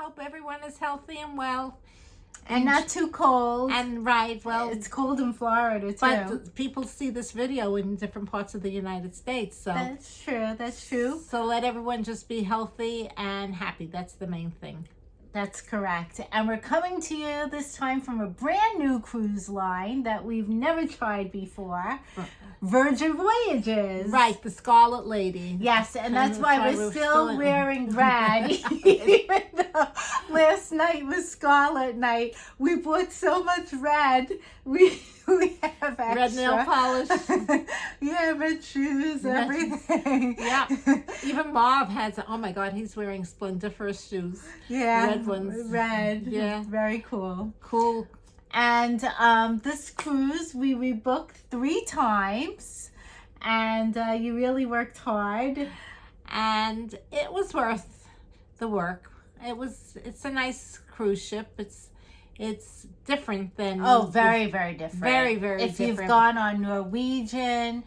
hope everyone is healthy and well. And not too cold. And right, well, it's cold in Florida too. But people see this video in different parts of the United States, so that's true. That's true. So let everyone just be healthy and happy. That's the main thing. That's correct. And we're coming to you this time from a brand new cruise line that we've never tried before, Virgin Voyages. Right, the Scarlet Lady. Yes, and that's why we're still wearing red. Even though last night was Scarlet night, we bought so much red. We have extra. Red nail polish. Yeah, red shoes, everything. Yeah. Even Marv has, oh my God, he's wearing splendiferous shoes. Yeah. Red ones. Red. Yeah. Very cool. Cool. And this cruise, we rebooked 3 times. And you really worked hard. And it was worth the work. It's a nice cruise ship. It's different than... Oh, very, very different. Very, very different. If you've gone on Norwegian,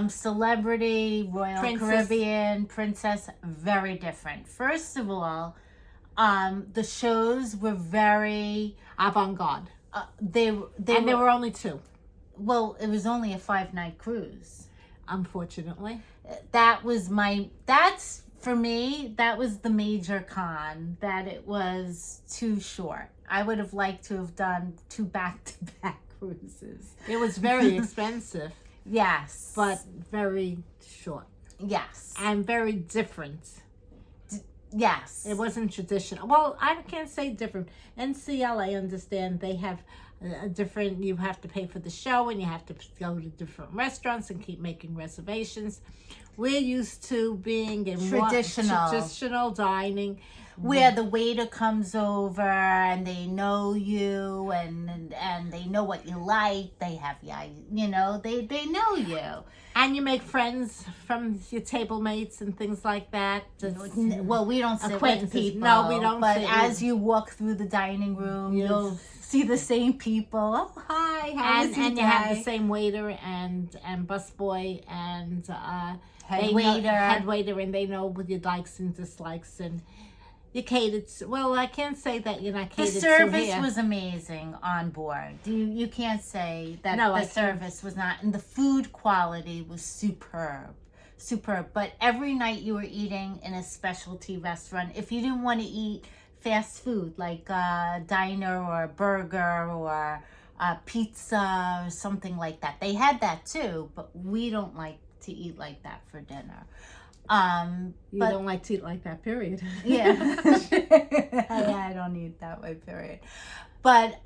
Celebrity, Royal Caribbean, Princess, very different. First of all, the shows were very... avant-garde. There were only 2. Well, it was only a 5-night cruise. Unfortunately. For me, that was the major con, that it was too short. I would have liked to have done 2 back-to-back cruises. It was very expensive. Yes. But very short. Yes. And very different. Yes. It wasn't traditional. Well, I can't say different. NCL, I understand they have a different, you have to pay for the show and you have to go to different restaurants and keep making reservations. We're used to being in traditional dining, where the waiter comes over and they know you and they know what you like. They have they know you. And you make friends from your table mates and things like that. Well, we don't sit with people. No, we don't. But as you walk through the dining room, you'll see the same people. Oh, hi, how is your day? And you have the same waiter and busboy and head waiter, and they know what your likes and dislikes, and you catered. Well, I can't say that you're not catered. The service was amazing on board. You can't say that the service was not, and the food quality was superb. But every night you were eating in a specialty restaurant. If you didn't want to eat fast food like a diner or a burger or a pizza or something like that, they had that too. But we don't like to eat like that for dinner. You don't like to eat like that, period. Yeah. I don't eat that way, period. But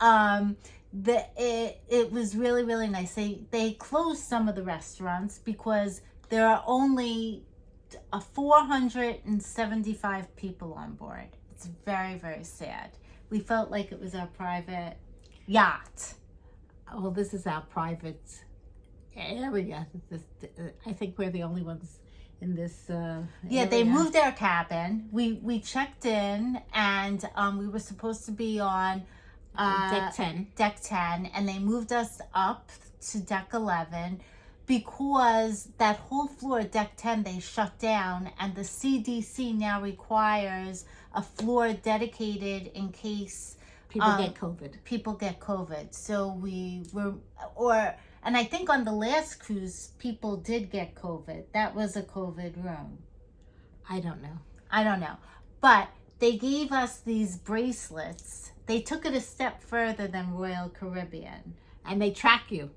it was really, really nice. They closed some of the restaurants because there are only 475 people on board. It's very, very sad. We felt like it was our private yacht. Well, this is our private area. I think we're the only ones in this area. They moved our cabin. We checked in and we were supposed to be on deck 10, and they moved us up to deck 11 because that whole floor, deck 10, they shut down, and the CDC now requires a floor dedicated in case people get COVID. So we were, and I think on the last cruise, people did get COVID. That was a COVID room. I don't know. But they gave us these bracelets. They took it a step further than Royal Caribbean. And they track you.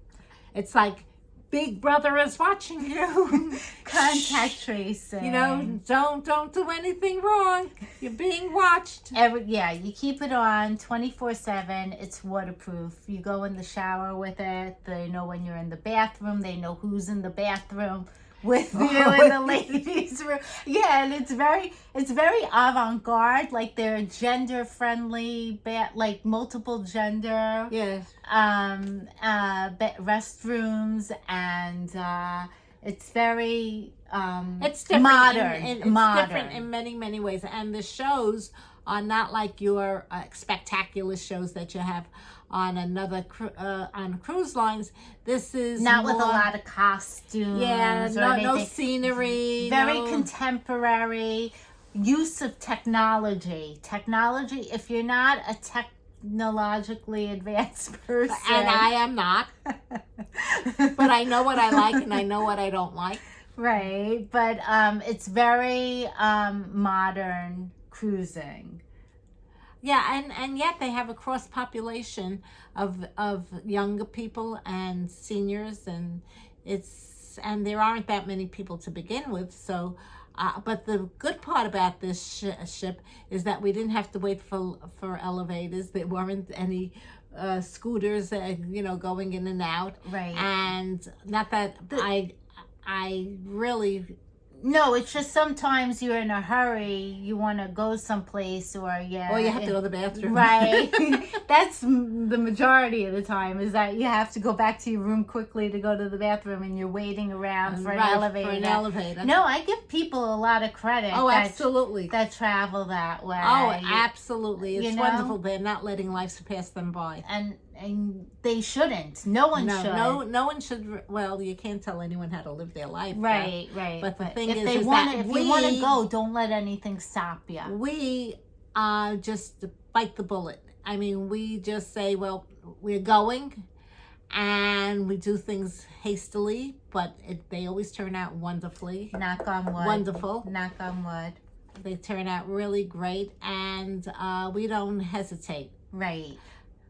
It's like Big Brother is watching you. Contact tracing. Don't do anything wrong. You're being watched. You keep it on 24/7. It's waterproof. You go in the shower with it. They know when you're in the bathroom. They know who's in the bathroom with you in the ladies' room. Yeah, and it's very avant-garde. Like they're gender friendly, like multiple gender. Yes. Restrooms, and it's very it's different modern. It's different in many ways, and the shows are not like your spectacular shows that you have on on cruise lines. This is not with a lot of costumes. Yeah, no scenery. Very contemporary. use of technology. Technology, if you're not a technologically advanced person. And I am not. But I know what I like and I know what I don't like. Right. But it's very modern cruising. Yeah, and yet they have a cross population of younger people and seniors, and there aren't that many people to begin with. So, but the good part about this ship is that we didn't have to wait for elevators. There weren't any scooters, going in and out. Right. And not that I really. No, it's just sometimes you're in a hurry, you want to go someplace, or you have to go to the bathroom. Right. That's the majority of the time, is that you have to go back to your room quickly to go to the bathroom, and you're waiting around for an elevator. No, I give people a lot of credit. Oh, absolutely. That travel that way. Oh, absolutely. It's wonderful. They're not letting life pass them by. And they shouldn't. No one should. No one should. Well, you can't tell anyone how to live their life. Right. But the thing if is you want to go, don't let anything stop you. We just bite the bullet. I mean, we just say, well, we're going, and we do things hastily, but they always turn out wonderfully. Knock on wood. Wonderful. Knock on wood. They turn out really great, and we don't hesitate. Right.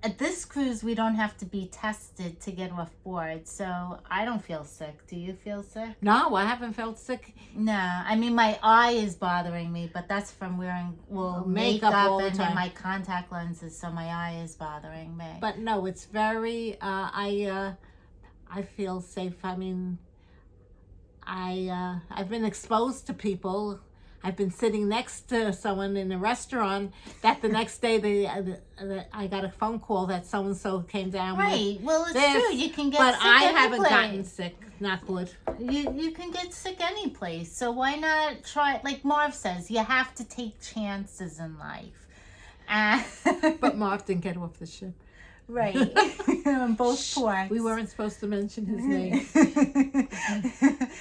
At this cruise, we don't have to be tested to get off board, so I don't feel sick. Do you feel sick? No, I haven't felt sick. No, I mean, my eye is bothering me, but that's from wearing makeup all the and time. my contact lenses, so my eye is bothering me. But no, it's very, I feel safe. I mean, I've been exposed to people. I've been sitting next to someone in a restaurant that the next day I got a phone call that so-and-so came down. Right. Well, it's true. You can get sick. But I haven't gotten sick. Not good. You can get sick any place. So why not try? Like Marv says, you have to take chances in life. But Marv didn't get off the ship. Right. On both points. We weren't supposed to mention his name.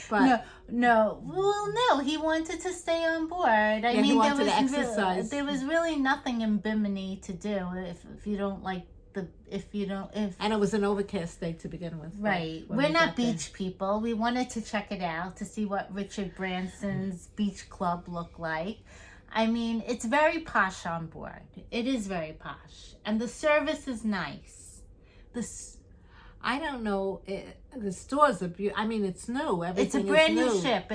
But no. Well, no, he wanted to stay on board. I mean, he wanted to exercise. There was really nothing in Bimini to do if you don't like and it was an overcast day to begin with. Right. We're not beach people. We wanted to check it out to see what Richard Branson's beach club looked like. I mean, it's very posh on board. It is very posh. And the service is nice. I don't know. The stores are beautiful. I mean, it's new. Everything it's a brand new ship.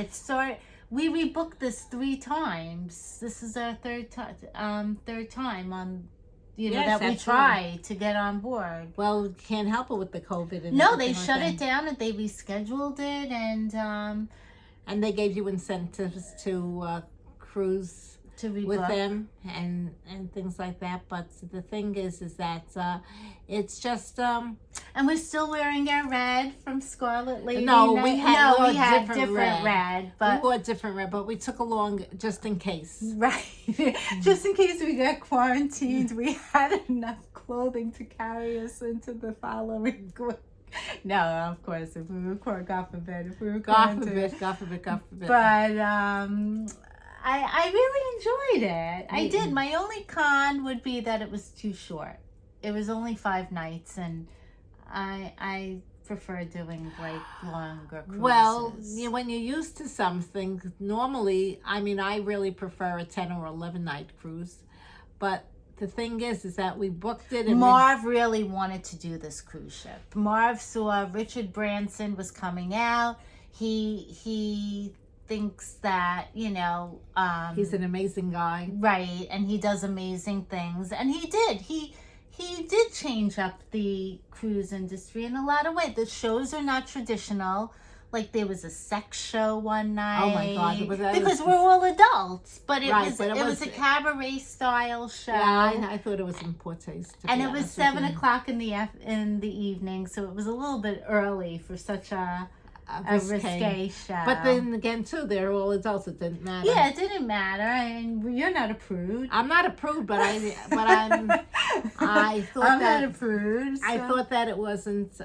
We rebooked this 3 times. This is our third time on, that we tried to get on board. Well, we can't help it with the COVID. No, they shut it down and they rescheduled it, and they gave you incentives to cruise with them and things like that. But the thing is that it's just and we're still wearing our red from Scarlet Lady. No, we had different red, but we wore different red, but we took along just in case. Right. Just in case we got quarantined, we had enough clothing to carry us into the following week. No, of course, if we were God forbid, God forbid. But I really enjoyed it. I did. My only con would be that it was too short. It was only 5 nights, and I prefer doing like longer cruises. Well, when you're used to something, normally, I mean, I really prefer a 10 or 11 night cruise. But the thing is that we booked it. And Marv really wanted to do this cruise ship. Marv saw Richard Branson was coming out. He thinks that, he's an amazing guy. Right, and he does amazing things. And he did. He did change up the cruise industry in a lot of ways. The shows are not traditional. Like there was a sex show one night. Oh my God! Because we're all adults, but it was a cabaret style show. Yeah, I thought it was in poor taste. And it was 7 o'clock in the evening, so it was a little bit early for such a risque show. But then again, too, they're all adults. It didn't matter. Yeah, it didn't matter. And you're not a prude. I'm not a prude, but I thought I'm not a prude. So. I thought that it wasn't.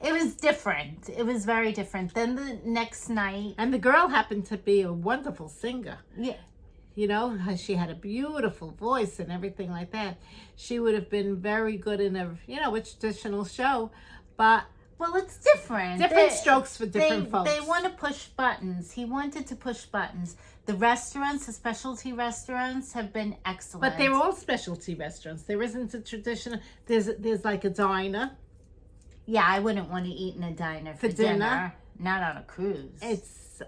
It was different. It was very different. Then the next night, And the girl happened to be a wonderful singer. yeah, You know, she had a beautiful voice and everything like that. She would have been very good in a, you know, a traditional show, but well, it's different. different strokes for different folks. They want to push buttons. He wanted to push buttons. The restaurants, the specialty restaurants, have been excellent. But they're all specialty restaurants. There isn't a traditional. There's like a diner. Yeah, I wouldn't want to eat in a diner for dinner. Not on a cruise. It's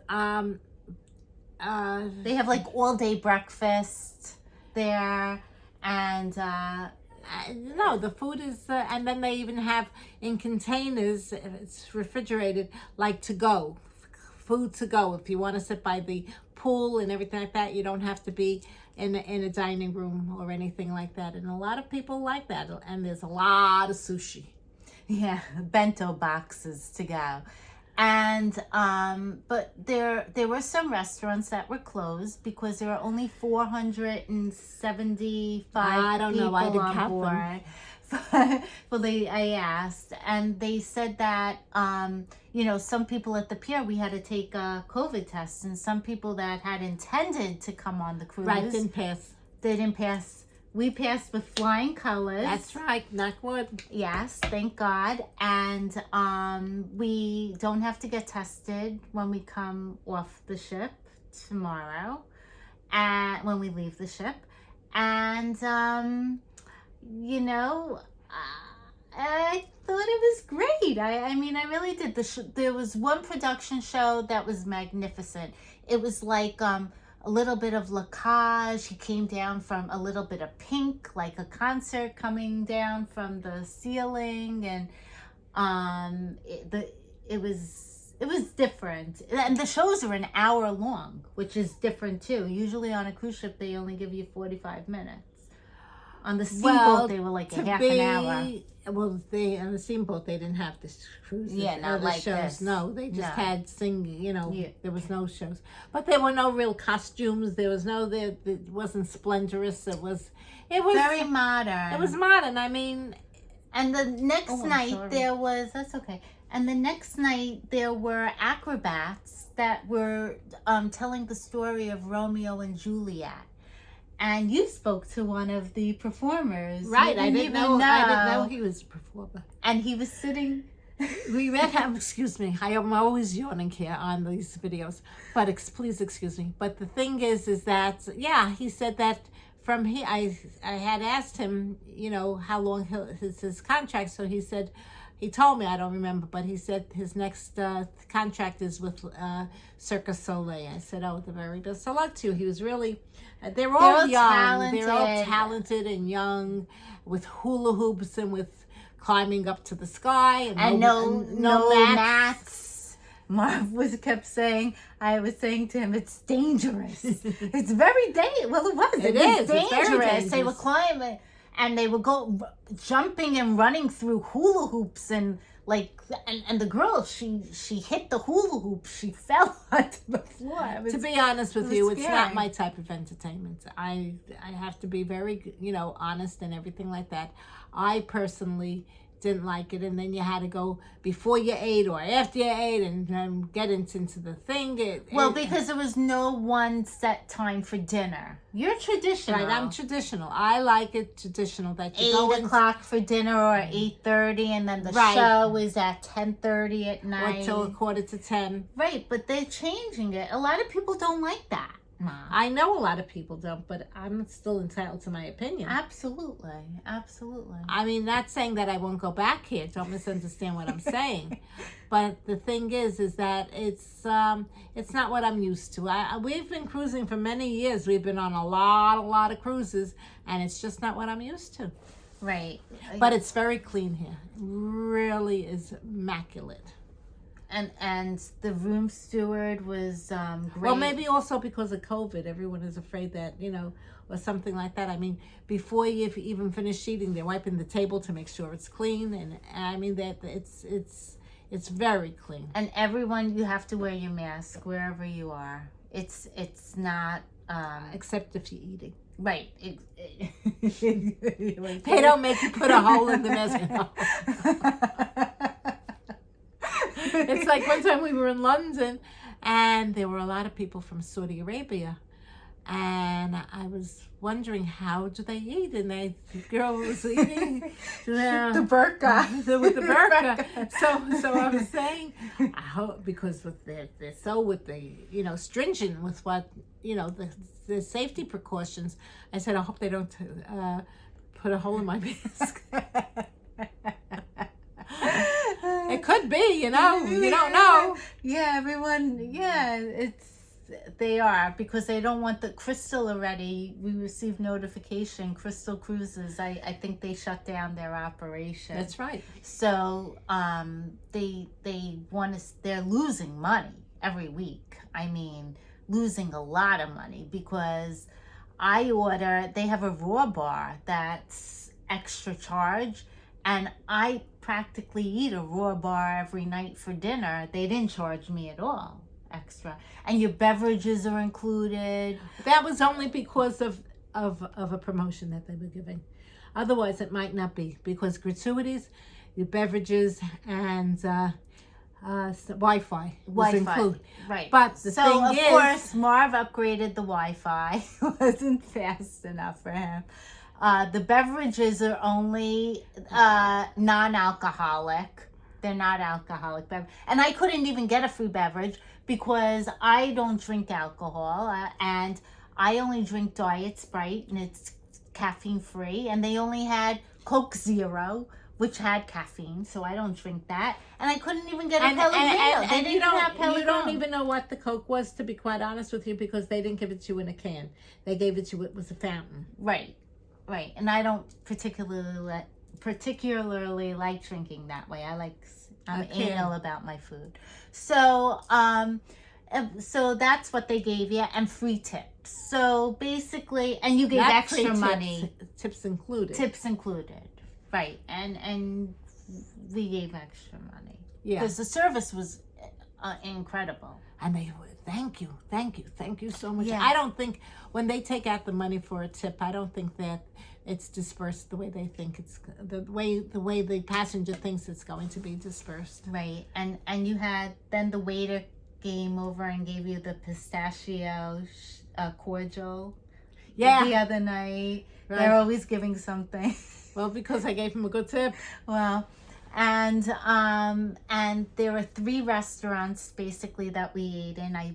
They have like all day breakfast there, and no, the food is, and then they even have in containers. It's refrigerated, like to go, food to go. If you want to sit by the pool and everything like that, you don't have to be in a dining room or anything like that. And a lot of people like that. And there's a lot of sushi. yeah, bento boxes to go. And but there were some restaurants that were closed because there were only 475 I don't know. I people didn't on count board. Well, I asked, and they said that you know, some people at the pier, we had to take a COVID test, and some people that had intended to come on the cruise, Right, didn't pass. they didn't pass. We passed with flying colors. That's right. Knock wood. Yes, thank God. And we don't have to get tested when we come off the ship tomorrow, and when we leave the ship. And you know, I thought it was great. I mean, I really did. There was one production show that was magnificent. It was like a little bit of lacage. He came down from a little bit of pink, like a concert coming down from the ceiling, and it was different. And the shows are an hour long, which is different too. Usually on a cruise ship they only give you 45 minutes. On the steamboat they were like a half an hour. Well, on the steamboat they didn't have the cruises. Yeah, not the like shows. this. No, they just No. had singing. You know, Yeah. there was no shows, but there were no real costumes. There was no. It wasn't splendorous. It was Very modern. It was modern. I mean, And the next Oh, I'm night sorry. that's okay. And the next night there were acrobats that were telling the story of Romeo and Juliet. And you spoke to one of the performers. right? You I didn't even know. I didn't know he was a performer. And he was sitting. We read him. Excuse me. I am always yawning here on these videos, but please excuse me. But the thing is that he said that from here. I had asked him, you know, how long his contract. So he said, he told me, I don't remember, but he said his next contract is with Cirque du Soleil. I said, oh, the very best of luck to you. He was really. They're all young. Talented. They're all talented and young, with hula hoops and with climbing up to the sky And no mats. Marv kept saying, I was saying to him, it's dangerous. It's very dangerous. Well, it was. It was is. It's very dangerous. They were dangerous. climbing, and they would go jumping and running through hula hoops, and like, and the girl, she hit the hula hoop. She fell onto the floor. It was- To be honest with was you, it's not scary. my type of entertainment. I have to be very, you know, honest and everything like that. I personally didn't like it, and then you had to go before you ate or after you ate and get into the thing. because there was no one set time for dinner. You're traditional. Right, I'm traditional. I like it traditional that you go 8 o'clock for dinner or 8:30, and then the Right. show is at 10:30 at or night. till 9:45. Right, but they're changing it. A lot of people don't like that. I know a lot of people don't, but I'm still entitled to my opinion. Absolutely. I mean, not saying that I won't go back here. Don't misunderstand what I'm saying. But the thing is that it's not what I'm used to. We've been cruising for many years. We've been on a lot of cruises, and it's just not what I'm used to. Right. But it's very clean here. Really is immaculate. And the room steward was great. Well, maybe also because of COVID, everyone is afraid that, you know, or something like that. I mean, before you even finish eating, they're wiping the table to make sure it's clean, and I mean that it's very clean. And everyone, you have to wear your mask wherever you are. It's not Except if you're eating. right. They don't make you put a hole in the mask. It's like one time we were in London, and there were a lot of people from Saudi Arabia. And I was wondering, how do they eat? And the girl was eating the burqa. With the burqa. So I was saying, I hope, because they're so stringent with what, the safety precautions. I said, I hope they don't put a hole in my mask. It could be, you don't know. Yeah, everyone, they are, because they don't want the Crystal already. We received notification, Crystal Cruises, I think they shut down their operation. That's right. So they're losing money every week. I mean, losing a lot of money, because they have a raw bar that's extra charge, and I practically eat a raw bar every night for dinner. They didn't charge me at all extra, and your beverages are included. That was only because of a promotion that they were giving. Otherwise, it might not be, because gratuities, your beverages, and Wi-Fi was included. Right. But the thing of course, Marv upgraded the Wi-Fi. It wasn't fast enough for him. The beverages are only non-alcoholic. They're not alcoholic beverages. And I couldn't even get a free beverage because I don't drink alcohol. And I only drink Diet Sprite, and it's caffeine free. And they only had Coke Zero, which had caffeine, so I don't drink that. And I couldn't even get a Pellegrino. They didn't have Pellegrino. You don't even know what the Coke was, to be quite honest with you, because they didn't give it to you in a can. They gave it to you, it was a fountain. Right. And I don't particularly like drinking that way. I'm anal about my food. So that's what they gave you, and free tips. So basically, and you gave extra money. Tips included. Right. And we gave extra money. Yeah. Because the service was incredible. And they were, thank you so much. Yeah. I don't think when they take out the money for a tip, I don't think that it's dispersed the way they think it's, the way the passenger thinks it's going to be dispersed. Right. And you had, then the waiter came over and gave you the pistachio cordial. Yeah. The other night. Right. They're always giving something. Well, because I gave him a good tip. Well, and there were 3 restaurants basically that we ate in. I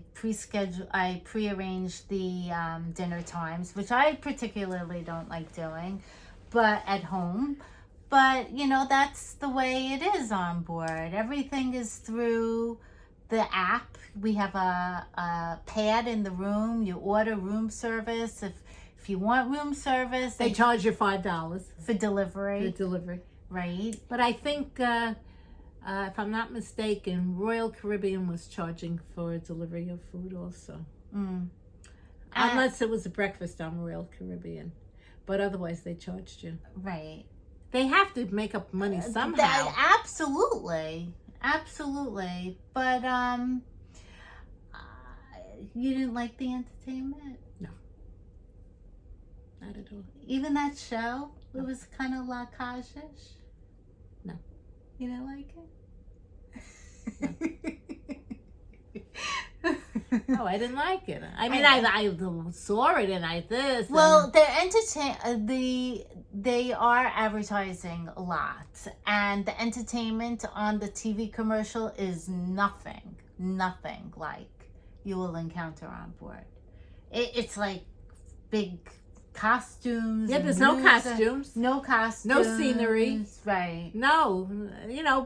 prearranged the dinner times, which I particularly don't like doing, but at home. But that's the way it is on board. Everything is through the app. We have a pad in the room. You order room service. If you want room service, they charge you $5 for delivery. Right. But I think, if I'm not mistaken, Royal Caribbean was charging for delivery of food also. Unless it was a breakfast on Royal Caribbean. But otherwise, they charged you. Right. They have to make up money somehow. Absolutely. But you didn't like the entertainment? No. Not at all. Even that show? It was kind of La-Cage-ish? No. You didn't like it? No, I didn't like it. I mean, I saw it and I this. Well, they are advertising a lot, and the entertainment on the TV commercial is nothing like you will encounter on board. It's like big costumes. Yeah, there's no costumes. No costumes. No scenery. Right. No,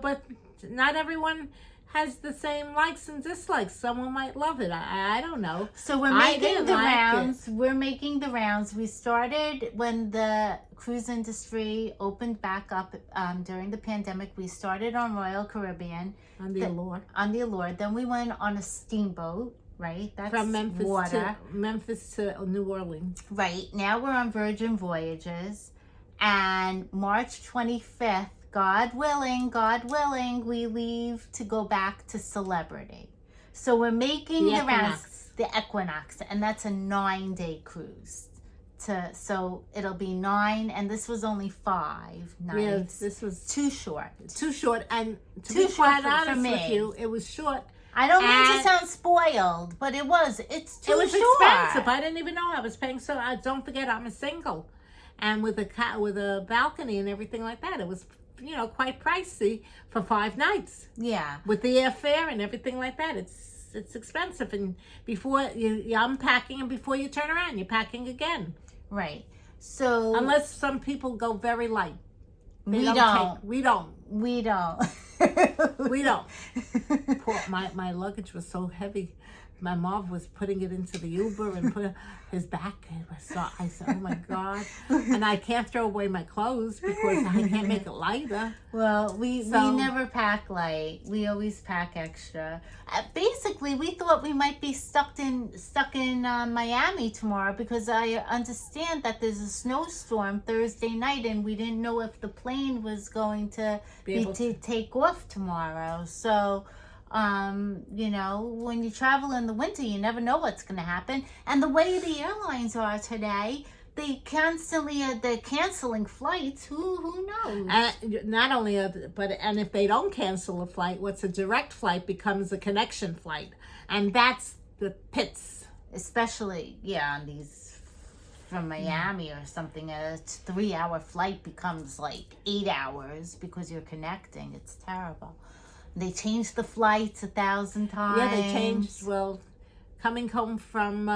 but not everyone has the same likes and dislikes. Someone might love it. I don't know. So we're making the rounds. We're making the rounds. We started when the cruise industry opened back up during the pandemic. We started on Royal Caribbean. On the Allure. Then we went on a steamboat. Right, that's from Memphis water. to New Orleans. Right, now we're on Virgin Voyages, and March 25th, God willing, we leave to go back to Celebrity. So we're making the rounds, the Equinox, and that's a 9-day cruise so it'll be 9, and this was only 5 nights. Yes, this was too short. Too short, and to Too be quite short for honest me. with you, it was short. I don't mean to And- sound spoiled, but it's too It was short. expensive. I didn't even know I was paying so. Don't forget, I'm a single, and with a balcony and everything like that, it was quite pricey for 5 nights Yeah. with the airfare and everything like that. It's expensive, and before you're unpacking, and before you turn around, you're packing again. Right. So Unless some people go very light. They we don't. don't. We don't. We don't. We don't. My luggage was so heavy. My mom was putting it into the Uber and put his back. I said, oh my God. And I can't throw away my clothes because I can't make it lighter. Well, we So- never pack light. We always pack extra. Basically, we thought we might be stuck in Miami tomorrow because I understand that there's a snowstorm Thursday night, and we didn't know if the plane was going to Be able to take off tomorrow. So, when you travel in the winter, you never know what's going to happen. And the way the airlines are today, they're canceling flights. Who knows? And not only, and if they don't cancel a flight, what's a direct flight becomes a connection flight. And that's the pits. Especially, on these from Miami or something, a 3-hour flight becomes like 8 hours because you're connecting. It's terrible. They changed the flights 1,000 times. Yeah, they changed. Well, coming home from,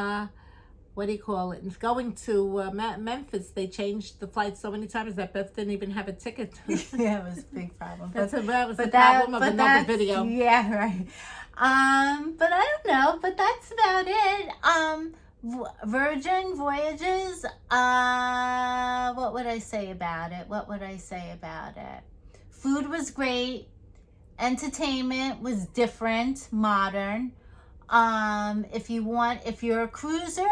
going to Memphis, they changed the flight so many times that Beth didn't even have a ticket. Yeah, it was a big problem. That was the problem of another video. Yeah, right. But I don't know. But that's about it. Virgin Voyages. What would I say about it? Food was great. Entertainment was different, modern. If you're a cruiser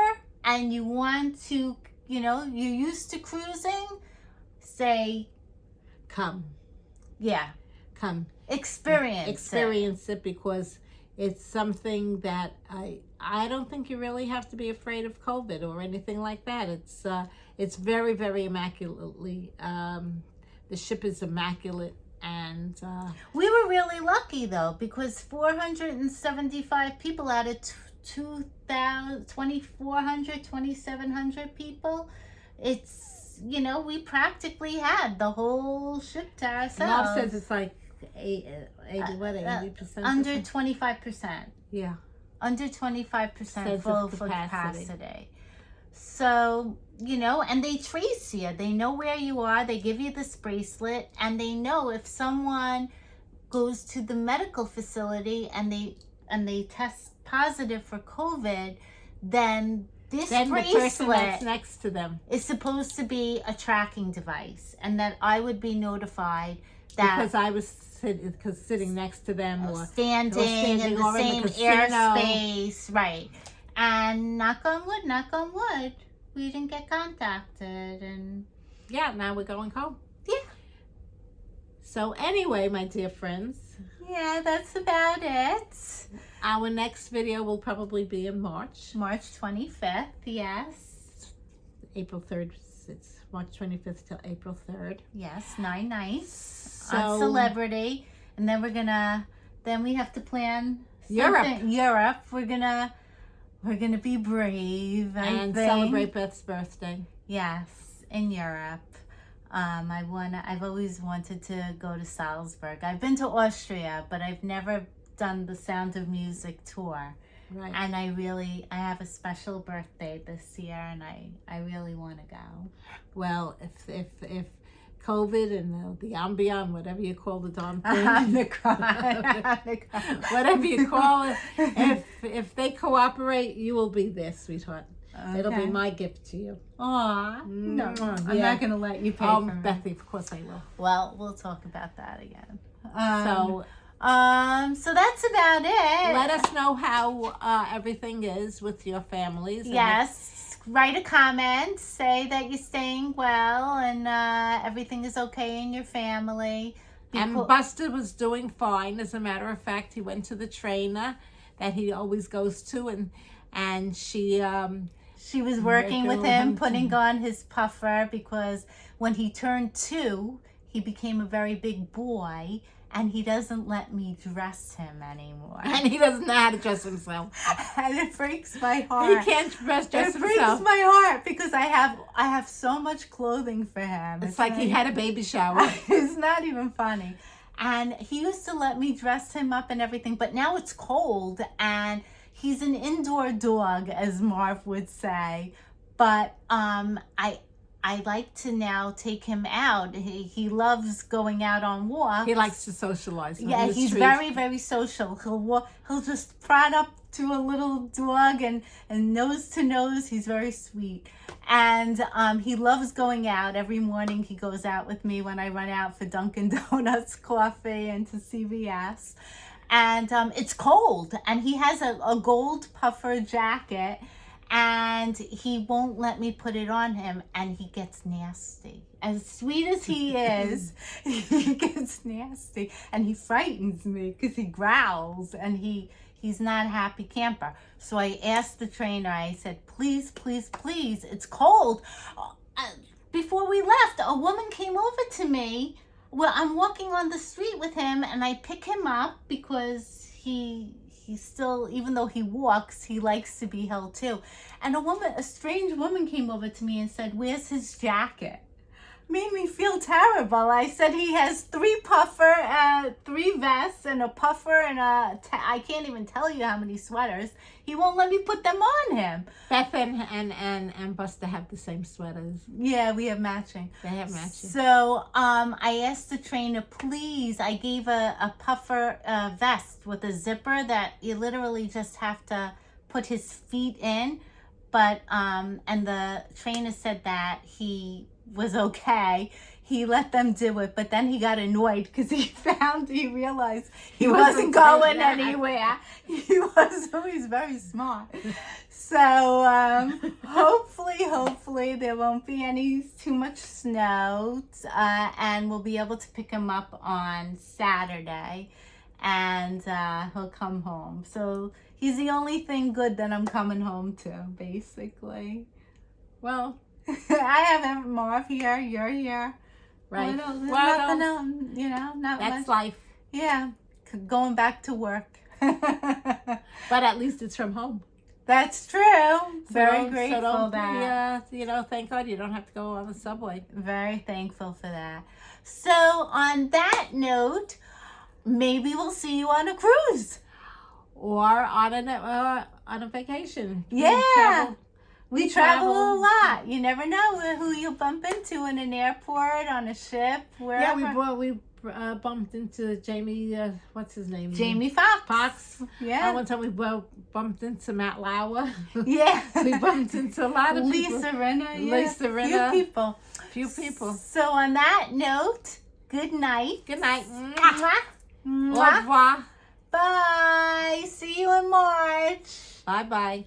and you want to, you're used to cruising, say, Come. experience it because it's something that I don't think you really have to be afraid of COVID or anything like that. It's very, very immaculately. The ship is immaculate. And we were really lucky though, because 475 people out of 2,700 people, it's, we practically had the whole ship to ourselves. Mom says it's like 80%? Under 25%. Yeah. Under 25% Sense full of capacity. So, and they trace you. They know where you are. They give you this bracelet, and they know if someone goes to the medical facility and they test positive for COVID, then this Then the person bracelet that's next to them. is supposed to be a tracking device, and that I would be notified that Because I was sitting next to them or standing in the or in same the casino. airspace, right? And knock on wood, we didn't get contacted, and yeah, now we're going home. Yeah. So anyway, my dear friends, yeah, that's about it. our next video will probably be in March. March 25th, yes. April 3rd. It's March 25th till April 3rd. Yes, 9 nights So on Celebrity, and then we have to plan Europe. Europe. We're gonna be brave and think. celebrate Beth's birthday. Yes, in Europe. I've always wanted to go to Salzburg. I've been to Austria, but I've never done the Sound of Music tour. Right. And I have a special birthday this year, and I really want to go. Well, if COVID and the ambient, whatever you call the darn thing, whatever you call it, if they cooperate, you will be there, sweetheart. Okay. It'll be my gift to you. Aw, no, I'm Yeah. not going to let you pay for me. Bethy, of course I will. Well, we'll talk about that again. So So that's about it. let us know how everything is with your families. and Yes, write a comment, say that you're staying well and everything is okay in your family. And Buster was doing fine. As a matter of fact, he went to the trainer that he always goes to, and she She was working with him, putting on his puffer, because when he turned 2, he became a very big boy, and he doesn't let me dress him anymore. And he doesn't know how to dress himself. And it breaks my heart. He can't dress himself. It breaks my heart because I have so much clothing for him. It's like he had a baby shower. It's not even funny. And he used to let me dress him up and everything, but now it's cold, and he's an indoor dog, as Marv would say. But I like to now take him out. He loves going out on walks. He likes to socialize. Yeah, he's very, very social. He'll just prod up to a little dog and nose to nose. He's very sweet. And he loves going out. Every morning he goes out with me when I run out for Dunkin' Donuts coffee and to CVS. And it's cold. And he has a gold puffer jacket. And he won't let me put it on him, and he gets nasty. As sweet as he is, he gets nasty, and he frightens me because he growls, and he's not a happy camper. So I asked the trainer, I said, please, please, please, it's cold. Before we left, a woman came over to me. Well, I'm walking on the street with him, and I pick him up because he still, even though he walks, he likes to be held too. And a strange woman came over to me and said, where's his jacket? Made me feel terrible. I said he has 3 vests and a puffer and I can't even tell you how many sweaters. He won't let me put them on him. Beth and Buster have the same sweaters. Yeah, we have matching. They have matching. So I asked the trainer, please, I gave a puffer vest with a zipper that you literally just have to put his feet in. But, and the trainer said that he was okay. He let them do it, but then he got annoyed because he realized he wasn't going anywhere. He's very smart. So hopefully there won't be too much snow, and we'll be able to pick him up on Saturday, and he'll come home. So he's the only thing good that I'm coming home to, basically. Well, I have Marv here, you're here. Right. Not that's much. life. Yeah, going back to work. But at least it's from home. That's true. Very grateful that. Yeah, thank God you don't have to go on the subway. Very thankful for that. So on that note, maybe we'll see you on a cruise. Or on a vacation. Yeah. We travel a lot. You never know who you'll bump into in an airport, on a ship, wherever. Yeah, we bumped into Jamie, what's his name? Jamie Foxx. Foxx. Yeah. One time we bumped into Matt Lauer. Yeah. We bumped into a lot of people. Lisa Rinna. Yeah. Lisa Rinna. Few people. So on that note, good night. Good night. Mwah. Mwah. Au revoir. Bye. See you in March. Bye-bye.